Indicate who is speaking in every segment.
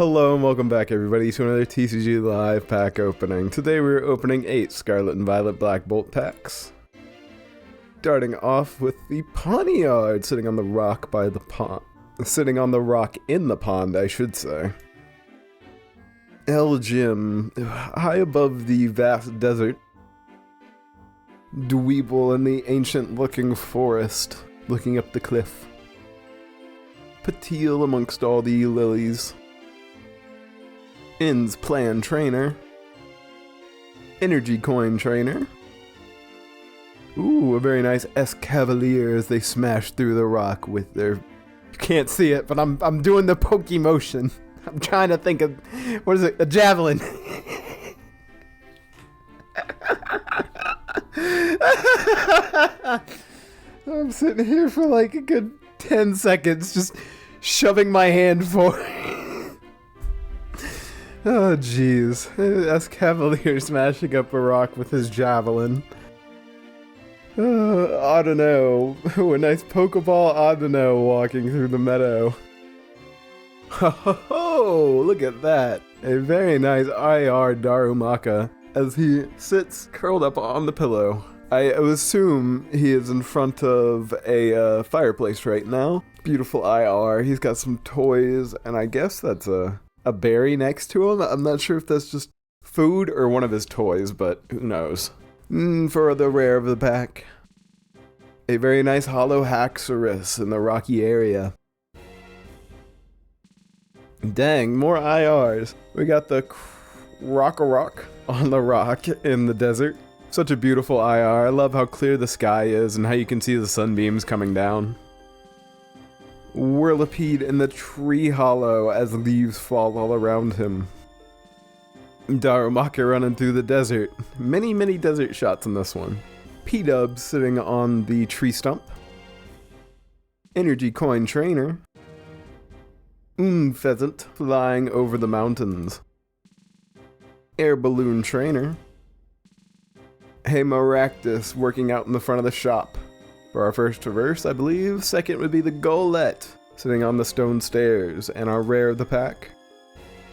Speaker 1: Hello and welcome back everybody to another TCG Live pack opening. Today we're opening 8 Scarlet and Violet Blackbolt packs. Starting off with the Pawniard sitting on the rock by the pond. Sitting on the rock in the pond, I should say. Elgin, high above the vast desert. Dweeble in the ancient looking forest, looking up the cliff. Patil amongst all the lilies. In's Plan Trainer. Energy Coin Trainer. Ooh, a very nice S-Cavalier as they smash through the rock with their... You can't see it, but I'm doing the pokey motion. I'm trying to think of... What is it? A javelin. I'm sitting here for like a good 10 seconds just shoving my hand forward. Oh jeez, S-Cavalier smashing up a rock with his javelin. I don't know. A nice Pokeball Audino walking through the meadow. Ho ho ho! Look at that! A very nice IR Darumaka as he sits curled up on the pillow. I assume he is in front of a fireplace right now. Beautiful IR. He's got some toys, and I guess that's a berry next to him. I'm not sure if that's just food or one of his toys, but who knows. For the rare of the pack, a very nice Hollow Haxorus in the rocky area. Dang, more IRs. We got the Rock on the rock in the desert. Such a beautiful IR. I love how clear the sky is and how you can see the sunbeams coming down. Whirlipede in the tree hollow as leaves fall all around him. Darumaka running through the desert. Many desert shots in this one. P-Dub sitting on the tree stump. Energy Coin Trainer. Pheasant flying over the mountains. Air Balloon Trainer. Hey Maractus working out in the front of the shop. For our first reverse, I believe. Second would be the Golett, sitting on the stone stairs. And our rare of the pack.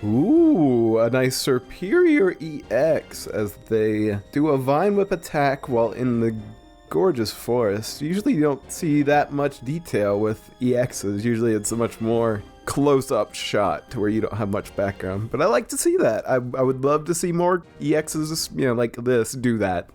Speaker 1: Ooh, a nice Superior EX as they do a Vine Whip attack while in the gorgeous forest. Usually you don't see that much detail with EXs. Usually it's a much more close-up shot to where you don't have much background. But I like to see that. I would love to see more EXs, like this, do that.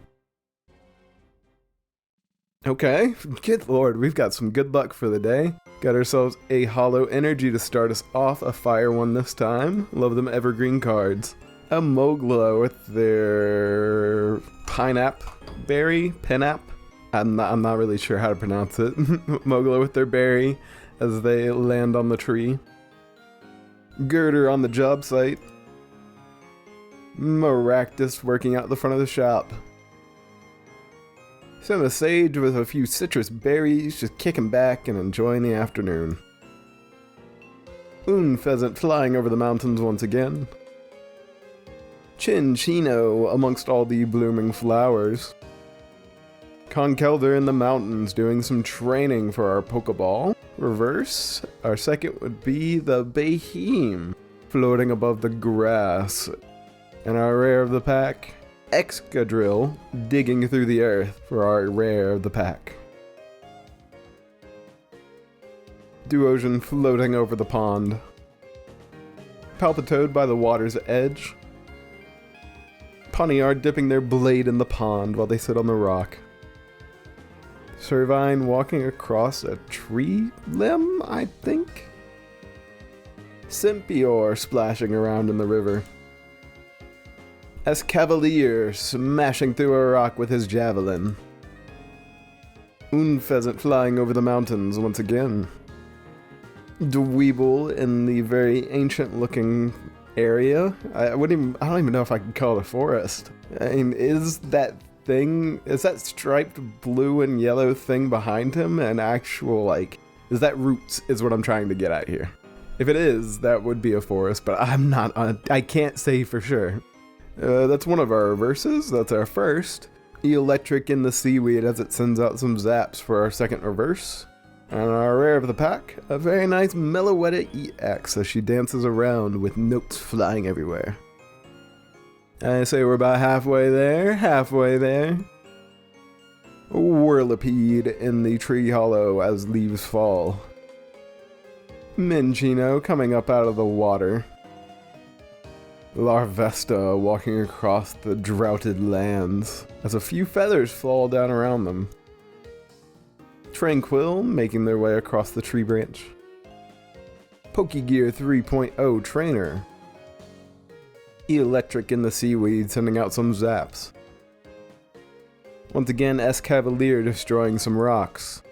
Speaker 1: Okay, good lord, we've got some good luck for the day. Got ourselves a Hollow Energy to start us off, a fire one this time. Love them evergreen cards. A Mogla with their Pinap? I'm not really sure how to pronounce it. Mogla with their berry as they land on the tree. Girder on the job site. Maractus working out the front of the shop. Sage with a few citrus berries, just kicking back and enjoying the afternoon. Pheasant flying over the mountains once again. Chinchino amongst all the blooming flowers. Conkeldurr in the mountains doing some training for our Pokeball. Reverse, our second would be the Beheem floating above the grass. And our rare of the pack, Excadrill digging through the earth for our rare of the pack. Duosion floating over the pond. Palpitoad by the water's edge. Pawniard dipping their blade in the pond while they sit on the rock. Servine walking across a tree limb, I think? Simpior splashing around in the river. S-Cavalier smashing through a rock with his javelin. Pheasant flying over the mountains once again. Dweeble in the very ancient looking area. I don't even know if I could call it a forest. I mean, is that striped blue and yellow thing behind him an actual, is that roots is what I'm trying to get at here. If it is, that would be a forest, but I can't say for sure. That's one of our reverses. That's our first. Electric in the seaweed as it sends out some zaps for our second reverse. And our rare of the pack, a very nice Meloetta EX as she dances around with notes flying everywhere. I say we're about halfway there, Whirlipede in the tree hollow as leaves fall. Minchino coming up out of the water. Larvesta walking across the droughted lands as a few feathers fall down around them. Tranquil making their way across the tree branch. Pokegear 3.0 Trainer. Electric in the seaweed sending out some zaps. Once again, Escavalier destroying some rocks.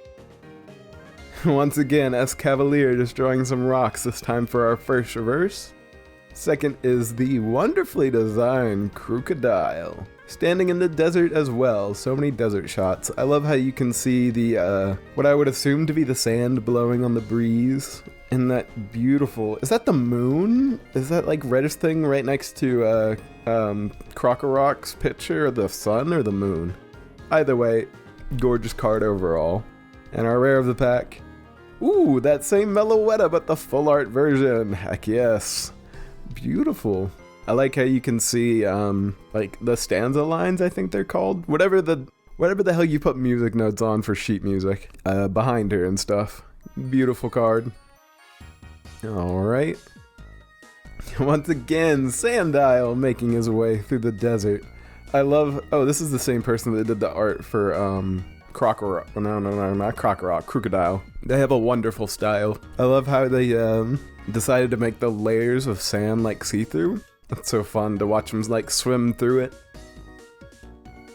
Speaker 1: Once again, Escavalier destroying some rocks, this time for our first reverse. Second is the wonderfully designed Crocodile. Standing in the desert as well, so many desert shots. I love how you can see the, what I would assume to be the sand blowing on the breeze. And that beautiful, is that the moon? Is that like reddish thing right next to Crocorock's picture, or the sun or the moon? Either way, gorgeous card overall. And our rare of the pack, ooh, that same Meloetta but the full art version, heck yes. Beautiful. I like how you can see, like, the stanza lines, I think they're called. Whatever the hell you put music notes on for sheet music, behind her and stuff. Beautiful card. Alright. Once again, Sandile making his way through the desert. I love, oh, this is the same person that did the art for, Crocorock. No, not Crocorock, Crocodile. They have a wonderful style. I love how they, decided to make the layers of sand, like, see-through. It's so fun to watch them, like, swim through it.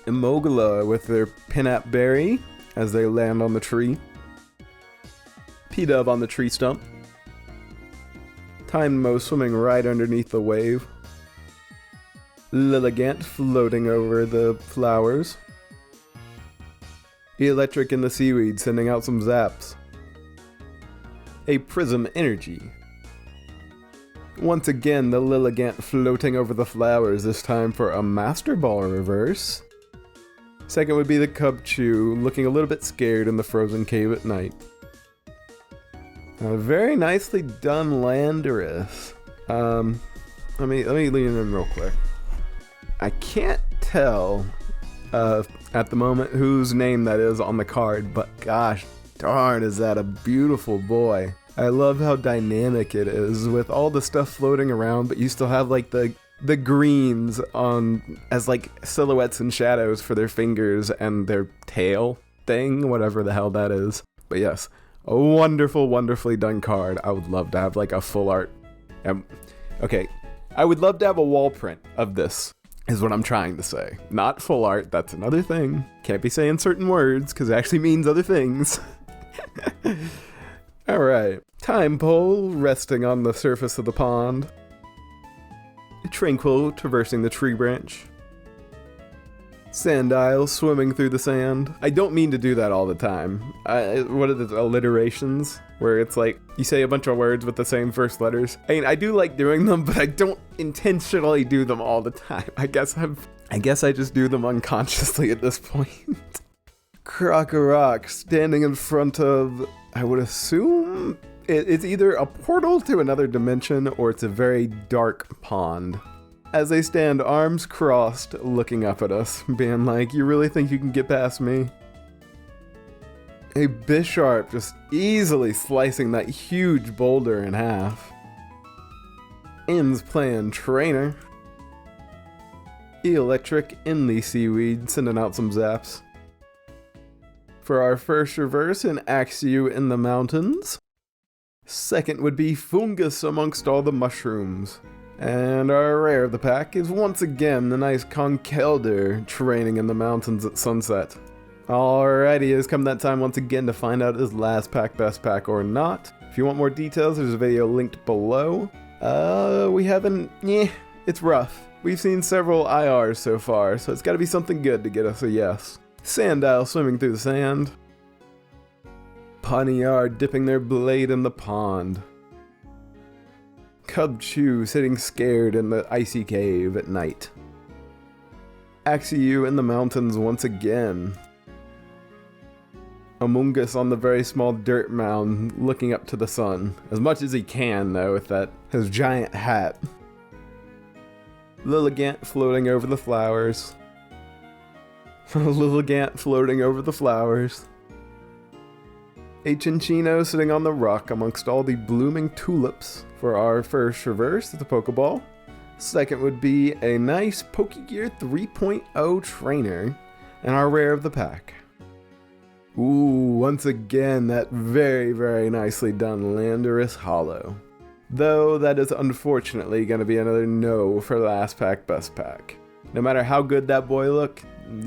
Speaker 1: Emogula with their Pinap Berry as they land on the tree. P-Dub on the tree stump. Tynamo swimming right underneath the wave. Lilligant floating over the flowers. Electric in the seaweed sending out some zaps. A Prism Energy. Once again, the Lilligant floating over the flowers, this time for a Master Ball reverse. Second would be the Cubchoo, looking a little bit scared in the frozen cave at night. A very nicely done Landorus. Let me lean in real quick. I can't tell at the moment whose name that is on the card, but gosh darn, is that a beautiful boy. I love how dynamic it is with all the stuff floating around, but you still have like the greens on as like silhouettes and shadows for their fingers and their tail thing, whatever the hell that is. But yes, a wonderful, wonderfully done card. I would love to have like a full art. Okay, I would love to have a wall print of this, is what I'm trying to say. Not full art, that's another thing. Can't be saying certain words, because it actually means other things. Alright, Time Pole resting on the surface of the pond. Tranquil traversing the tree branch. Sandile swimming through the sand. I don't mean to do that all the time. What are the alliterations? Where it's like, you say a bunch of words with the same first letters. I mean, I do like doing them, but I don't intentionally do them all the time. I guess I just do them unconsciously at this point. Crocorock standing in front of, I would assume, it's either a portal to another dimension or it's a very dark pond. As they stand arms crossed, looking up at us, being like, you really think you can get past me? A Bisharp just easily slicing that huge boulder in half. Im's playing trainer. Electric in the seaweed, sending out some zaps. For our first reverse, an Axew in the mountains. Second would be Fungus amongst all the mushrooms. And our rare of the pack is once again the nice Conkeldurr training in the mountains at sunset. Alrighty, it has come that time once again to find out is last pack best pack or not. If you want more details, there's a video linked below. It's rough. We've seen several IRs so far, so it's gotta be something good to get us a yes. Sandile swimming through the sand. Pawniard dipping their blade in the pond. Cubchoo sitting scared in the icy cave at night. Axew in the mountains once again. Among Us on the very small dirt mound looking up to the sun. As much as he can, though, with his giant hat. Lilligant floating over the flowers. Lilligant floating over the flowers. A Chinchino sitting on the rock amongst all the blooming tulips for our first reverse at the Pokeball. Second would be a nice Pokegear 3.0 trainer and our rare of the pack. Ooh, once again, that very, very nicely done Landorus Hollow. Though that is unfortunately going to be another no for last pack, best pack. No matter how good that boy look,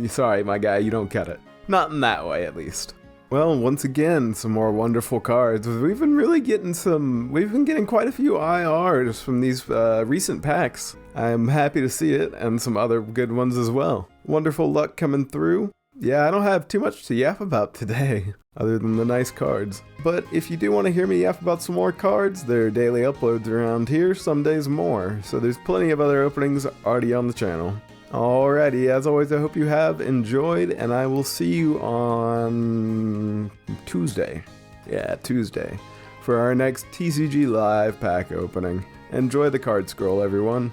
Speaker 1: sorry my guy, you don't get it. Not in that way, at least. Well, once again, some more wonderful cards. We've been getting quite a few IRs from these recent packs. I'm happy to see it, and some other good ones as well. Wonderful luck coming through. Yeah, I don't have too much to yap about today, other than the nice cards. But if you do want to hear me yap about some more cards, there are daily uploads around here, some days more. So there's plenty of other openings already on the channel. Alrighty, as always, I hope you have enjoyed, and I will see you on Tuesday. Yeah, Tuesday, for our next TCG Live pack opening. Enjoy the card scroll, everyone.